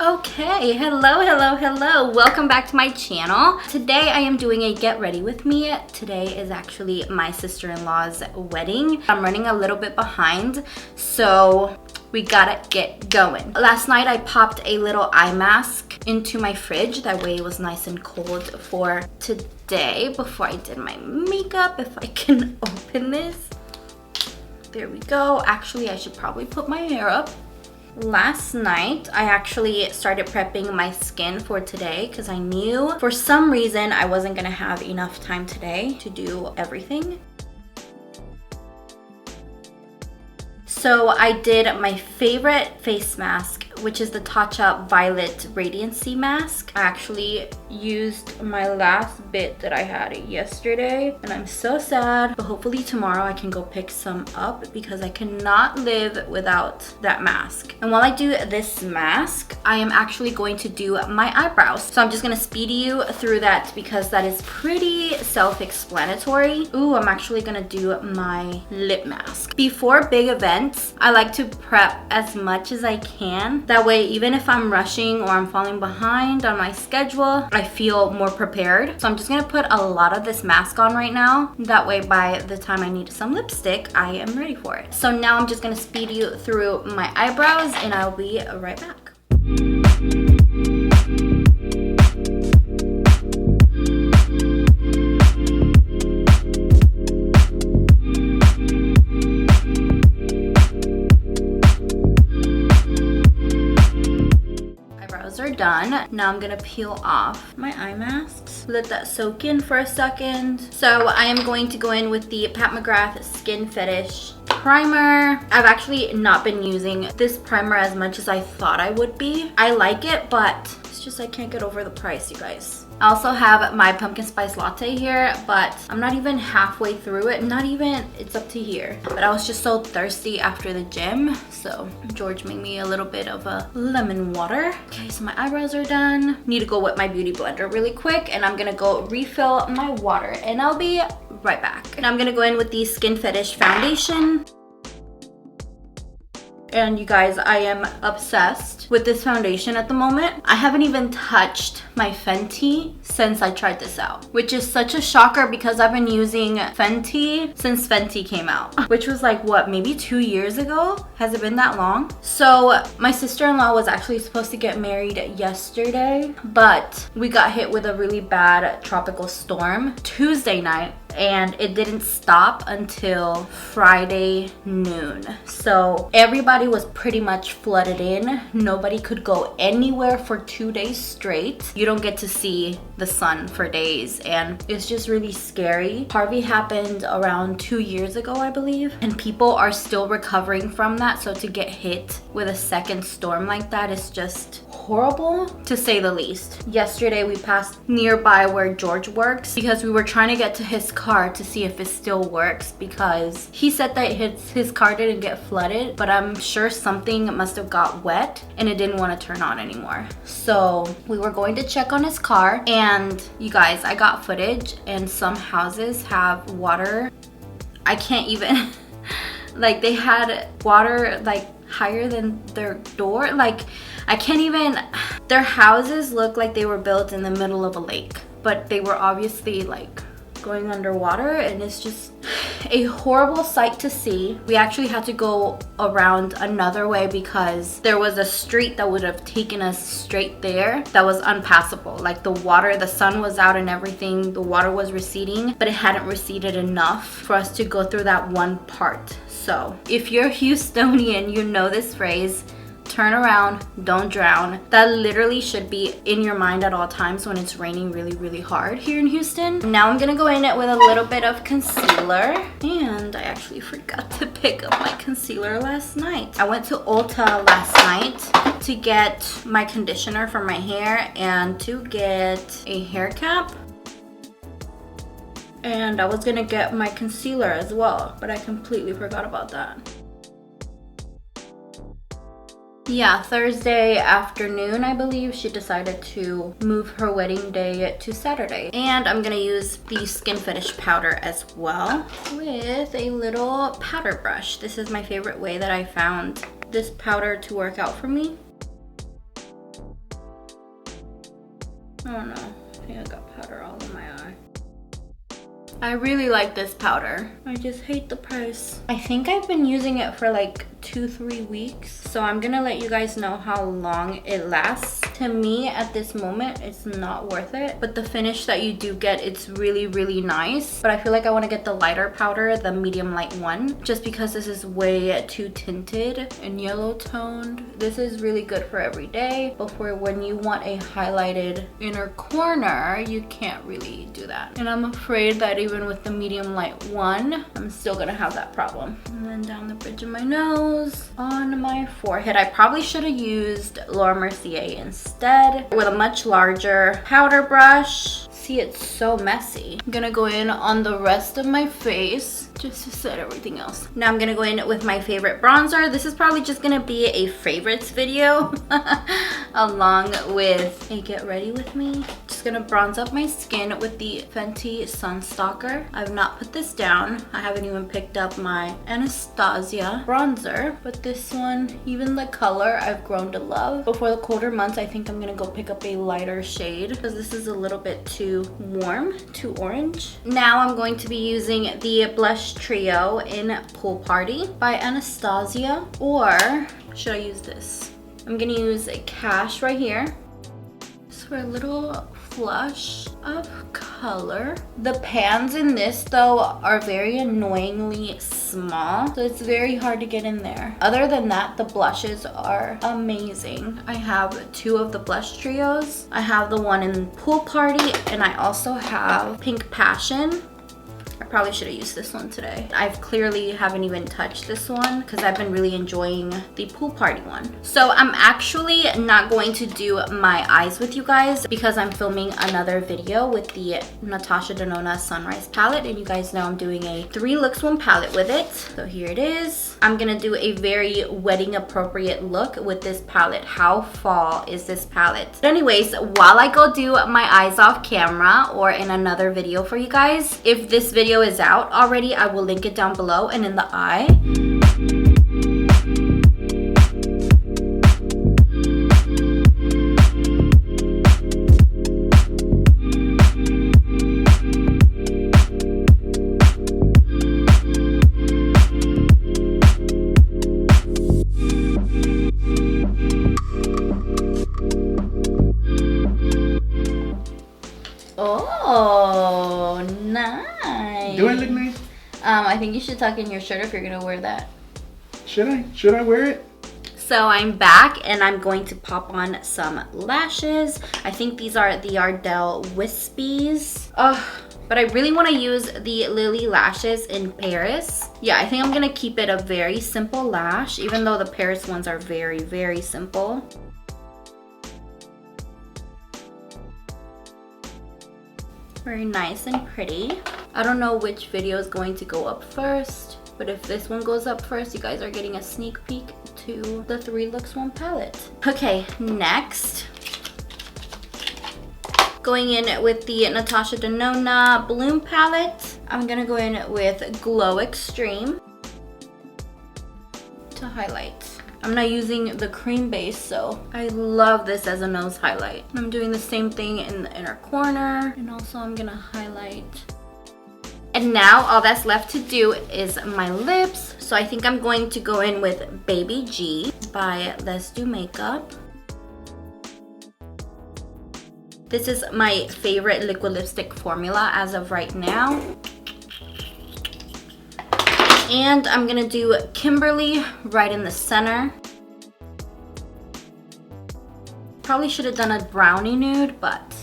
Okay, hello. Welcome back to my channel. Today I am doing a get ready with me. Today is actually my sister-in-law's wedding. I'm running a little bit behind, so we gotta get going. Last night I popped a little eye mask into my fridge. That way it was nice and cold for today before I did my makeup. If I can open this. There we go. Actually, I should probably put my hair up. Last night, I actually started prepping my skin for today because I knew for some reason I wasn't gonna have enough time today to do everything. So I did my favorite face mask, which is the NATASHA Violet Radiancy Mask. I actually used my last bit that I had yesterday and I'm so sad, but hopefully tomorrow I can go pick some up because I cannot live without that mask. And while I do this mask, I am actually going to do my eyebrows. So I'm just gonna speed you through that because that is pretty self-explanatory. Ooh, I'm actually gonna do my lip mask. Before big events, I like to prep as much as I can. That way, even if I'm rushing or I'm falling behind on my schedule, I feel more prepared. So I'm just gonna put a lot of this mask on right now. That way, by the time I need some lipstick, I am ready for it. So now I'm just gonna speed you through my eyebrows and I'll be right back. Are done. Now I'm gonna peel off my eye masks. Let that soak in for a second. So I am going to go in with the Pat McGrath Skin Fetish primer. I've actually not been using this primer as much as I thought I would be. I like it, but it's just I can't get over the price, you guys. I also have my pumpkin spice latte here, but I'm not even halfway through it. Not even, it's up to here. But I was just so thirsty after the gym, so George made me a little bit of a lemon water. Okay, so my eyebrows are done. Need to go wet my beauty blender really quick, and I'm gonna go refill my water, and I'll be right back. And I'm gonna go in with the Skin Fetish foundation. And you guys, I am obsessed with this foundation at the moment. I haven't even touched my Fenty since I tried this out, which is such a shocker because I've been using Fenty since Fenty came out, which was like, what, maybe 2 years ago? Has it been that long? So my sister-in-law was actually supposed to get married yesterday, but we got hit with a really bad tropical storm Tuesday night, and it didn't stop until Friday noon. So everybody was pretty much flooded in. Nobody could go anywhere for 2 days straight. You don't get to see the sun for days, and it's just really scary. Harvey happened around 2 years ago, I believe, and people are still recovering from that. So to get hit with a second storm like that is just horrible, to say the least. Yesterday we passed nearby where George works because we were trying to get to his car to see if it still works, because he said that his car didn't get flooded, but I'm sure something must have got wet and it didn't want to turn on anymore. So we were going to check on his car, and you guys, I got footage, and some houses have water. I can't even like, they had water like higher than their door. Like, I can't even, their houses look like they were built in the middle of a lake, but they were obviously like going underwater, and it's just a horrible sight to see. We actually had to go around another way because there was a street that would have taken us straight there that was unpassable. Like, the water, the sun was out and everything, the water was receding, but it hadn't receded enough for us to go through that one part. So if you're Houstonian, you know this phrase, turn around, don't drown. That literally should be in your mind at all times when it's raining really, really hard here in Houston. Now I'm gonna go in with a little bit of concealer, and I actually forgot to pick up my concealer last night. I went to Ulta last night to get my conditioner for my hair and to get a hair cap. And I was gonna get my concealer as well, but I completely forgot about that. Yeah, Thursday afternoon, I believe, she decided to move her wedding day to Saturday. And I'm gonna use the Skin Fetish powder as well with a little powder brush. This is my favorite way that I found this powder to work out for me. I don't know. I think I got powder all in my eye. I really like this powder. I just hate the price. I think I've been using it for like 2-3 weeks. So I'm gonna let you guys know how long it lasts. To me, at this moment, it's not worth it. But the finish that you do get, it's really, really nice. But I feel like I wanna get the lighter powder, the medium light one, just because this is way too tinted and yellow toned. This is really good for every day. But for when you want a highlighted inner corner, you can't really do that. And I'm afraid that even with the medium light one, I'm still gonna have that problem. And then down the bridge of my nose, on my forehead. I probably should have used Laura Mercier instead with a much larger powder brush. See, it's so messy. I'm gonna go in on the rest of my face just to set everything else. Now I'm gonna go in with my favorite bronzer. This is probably just gonna be a favorites video along with a get ready with me. Just gonna bronze up my skin with the Fenty Sun Stalker. I've not put this down. I haven't even picked up my Anastasia bronzer, but this one, even the color, I've grown to love. Before the colder months, I think I'm gonna go pick up a lighter shade because this is a little bit too warm, too orange. Now I'm going to be using the blush trio in Pool Party by Anastasia, or should I use this? I'm gonna use a Cash right here just for a little flush of color. The pans in this though are very annoyingly small, so it's very hard to get in there. Other than that, the blushes are amazing. I have 2 of the blush trios. I have the one in Pool Party, and I also have Pink Passion. I probably should have used this one today. I've clearly haven't even touched this one because I've been really enjoying the Pool Party one. So I'm actually not going to do my eyes with you guys because I'm filming another video with the Natasha Denona Sunrise palette, and you guys know I'm doing a 3 looks 1 palette with it. So here it is. I'm gonna do a very wedding appropriate look with this palette. How fall is this palette? But anyways, while I go do my eyes off camera or in another video for you guys, if this video is out already, I will link it down below and in the eye. Oh, nice. Do I look nice? I think you should tuck in your shirt if you're gonna wear that. Should I? Should I wear it? So I'm back and I'm going to pop on some lashes. I think these are the Ardell Wispies. But I really want to use the Lily lashes in Paris. Yeah, I think I'm gonna keep it a very simple lash, even though the Paris ones are very, very simple. Very nice and pretty. I don't know which video is going to go up first, but if this one goes up first, you guys are getting a sneak peek to the 3 looks 1 palette. Okay, next, going in with the Natasha Denona Bloom palette. I'm gonna go in with Glow Extreme to highlight. I'm not using the cream base, so I love this as a nose highlight. I'm doing the same thing in the inner corner, and also I'm gonna highlight. And now all that's left to do is my lips. So I think I'm going to go in with Baby G by Let's Do Makeup. This is my favorite liquid lipstick formula as of right now. And I'm gonna do Kimberly right in the center. Probably should have done a brownie nude, but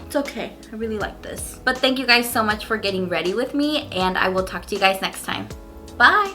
it's okay. I really like this. But thank you guys so much for getting ready with me, and I will talk to you guys next time. Bye!